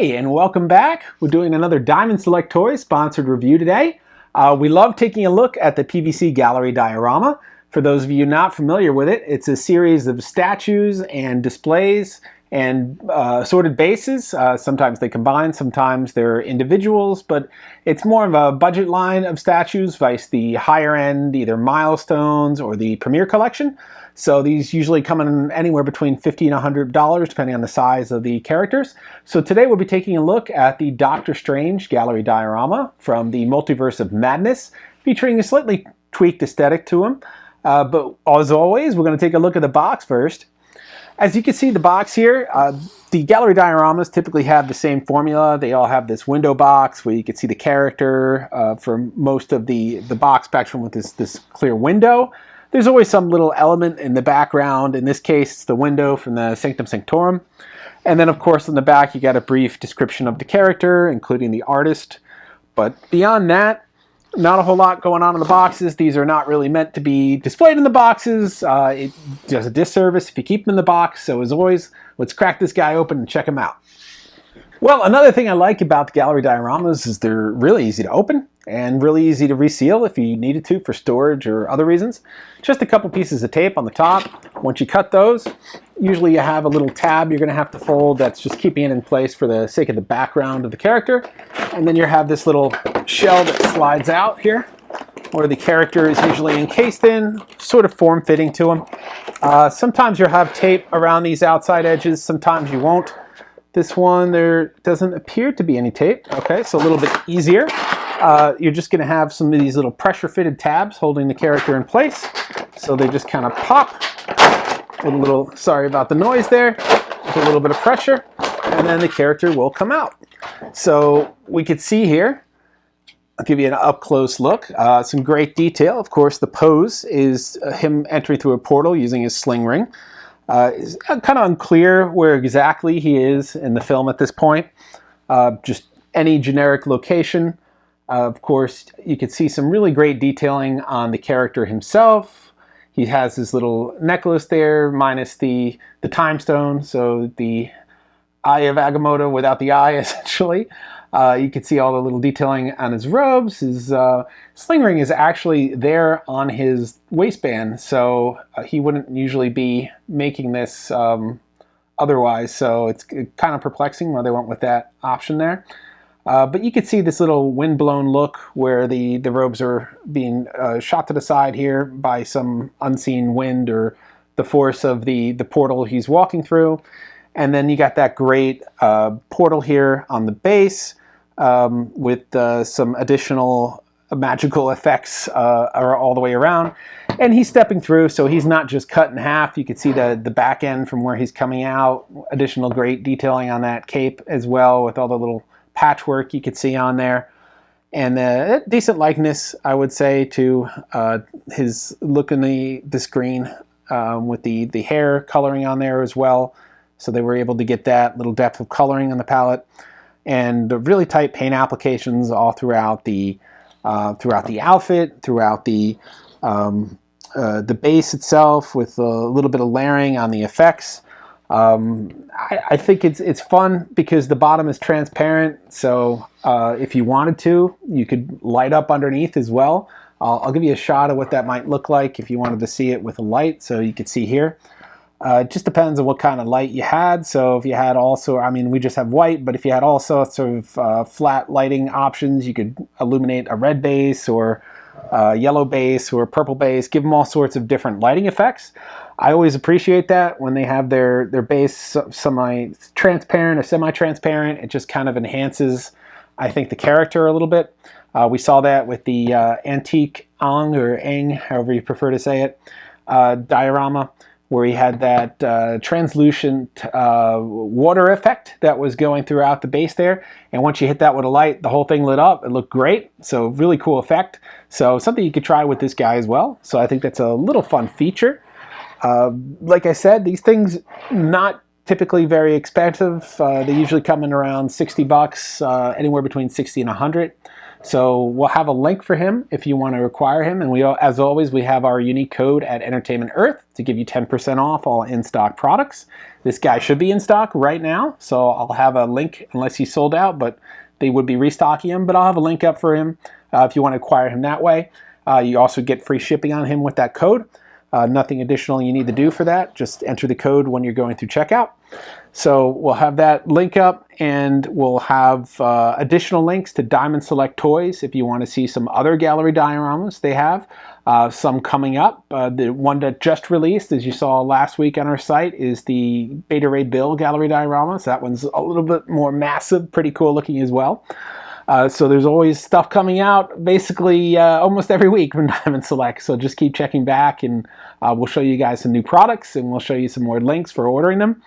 Hey, and welcome back. We're doing another Diamond Select Toys sponsored review today. We love taking a look at the PVC Gallery Diorama. For those of you not familiar with it, it's a series of statues and displays and assorted bases. Sometimes they combine, sometimes they're individuals, but it's more of a budget line of statues vice the higher end, either milestones or the Premier Collection. So these usually come in anywhere between $50 and $100 depending on the size of the characters. So today we'll be taking a look at the Doctor Strange Gallery Diorama from the Multiverse of Madness, featuring a slightly tweaked aesthetic to them. But as always, we're going to take a look at the box first. As you can see the box here, the Gallery Dioramas typically have the same formula. They all have this window box where you can see the character for most of the box spectrum with this clear window. There's always some little element in the background. In this case, it's the window from the Sanctum Sanctorum. And then, of course, in the back, you got a brief description of the character, including the artist. But beyond that, not a whole lot going on in the boxes. These are not really meant to be displayed in the boxes. It does a disservice if you keep them in the box. So as always, let's crack this guy open and check him out. Well, another thing I like about the Gallery Dioramas is they're really easy to open and really easy to reseal if you needed to for storage or other reasons. Just a couple pieces of tape on the top. Once you cut those, usually you have a little tab you're going to have to fold that's just keeping it in place for the sake of the background of the character. And then you have this little shell that slides out here where the character is usually encased in, sort of form-fitting to him. Sometimes you'll have tape around these outside edges, sometimes you won't. This one, there doesn't appear to be any tape. Okay, so a little bit easier. You're just going to have some of these little pressure-fitted tabs holding the character in place. So they just kind of pop. A little, sorry about the noise there. With a little bit of pressure, and then the character will come out. So we could see here, I'll give you an up-close look. Some great detail. Of course, the pose is him entering through a portal using his sling ring. It's kind of unclear where exactly he is in the film at this point. Just any generic location. Of course, you can see some really great detailing on the character himself. He has his little necklace there, minus the time stone, so the Eye of Agamotto without the eye, essentially. You can see all the little detailing on his robes. His sling ring is actually there on his waistband, so he wouldn't usually be making this otherwise, so it's kind of perplexing why they went with that option there. But you can see this little wind-blown look where the robes are being shot to the side here by some unseen wind or the force of the portal he's walking through. And then you got that great portal here on the base with some additional magical effects are all the way around. And he's stepping through, so he's not just cut in half. You can see the back end from where he's coming out. Additional great detailing on that cape as well with all the little patchwork you could see on there. And a decent likeness, I would say, to his look in the screen with the hair coloring on there as well. So they were able to get that little depth of coloring on the palette, and the really tight paint applications all throughout the outfit, throughout the base itself, with a little bit of layering on the effects. I think it's fun because the bottom is transparent. So if you wanted to, you could light up underneath as well. I'll give you a shot of what that might look like if you wanted to see it with a light, so you could see here. It just depends on what kind of light you had. So if you had also, I mean, we just have white, but if you had also sort of flat lighting options, you could illuminate a red base or a yellow base or a purple base, give them all sorts of different lighting effects. I always appreciate that when they have their base semi-transparent or semi-transparent. It just kind of enhances, I think, the character a little bit. We saw that with the Antique Ang, or Ang, however you prefer to say it, diorama, where he had that translucent water effect that was going throughout the base there. And once you hit that with a light, the whole thing lit up. It looked great. So really cool effect. So something you could try with this guy as well. So I think that's a little fun feature. Like I said, these things not typically very expensive. They usually come in around $60, anywhere between 60 and 100. So we'll have a link for him if you want to acquire him. And as always, we have our unique code at Entertainment Earth to give you 10% off all in-stock products. This guy should be in stock right now, so I'll have a link unless he's sold out, but they would be restocking him. But I'll have a link up for him if you want to acquire him that way. You also get free shipping on him with that code. Nothing additional you need to do for that. Just enter the code when you're going through checkout. So we'll have that link up, and we'll have additional links to Diamond Select Toys if you want to see some other gallery dioramas they have. Some coming up. The one that just released, as you saw last week on our site, is the Beta Ray Bill gallery diorama. So that one's a little bit more massive, pretty cool looking as well. So there's always stuff coming out basically almost every week from Diamond Select. So just keep checking back, and we'll show you guys some new products, and we'll show you some more links for ordering them.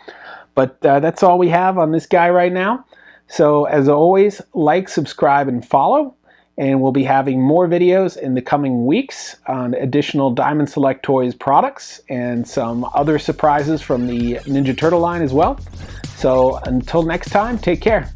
But that's all we have on this guy right now. So as always, like, subscribe, and follow. And we'll be having more videos in the coming weeks on additional Diamond Select Toys products and some other surprises from the Ninja Turtle line as well. So until next time, take care.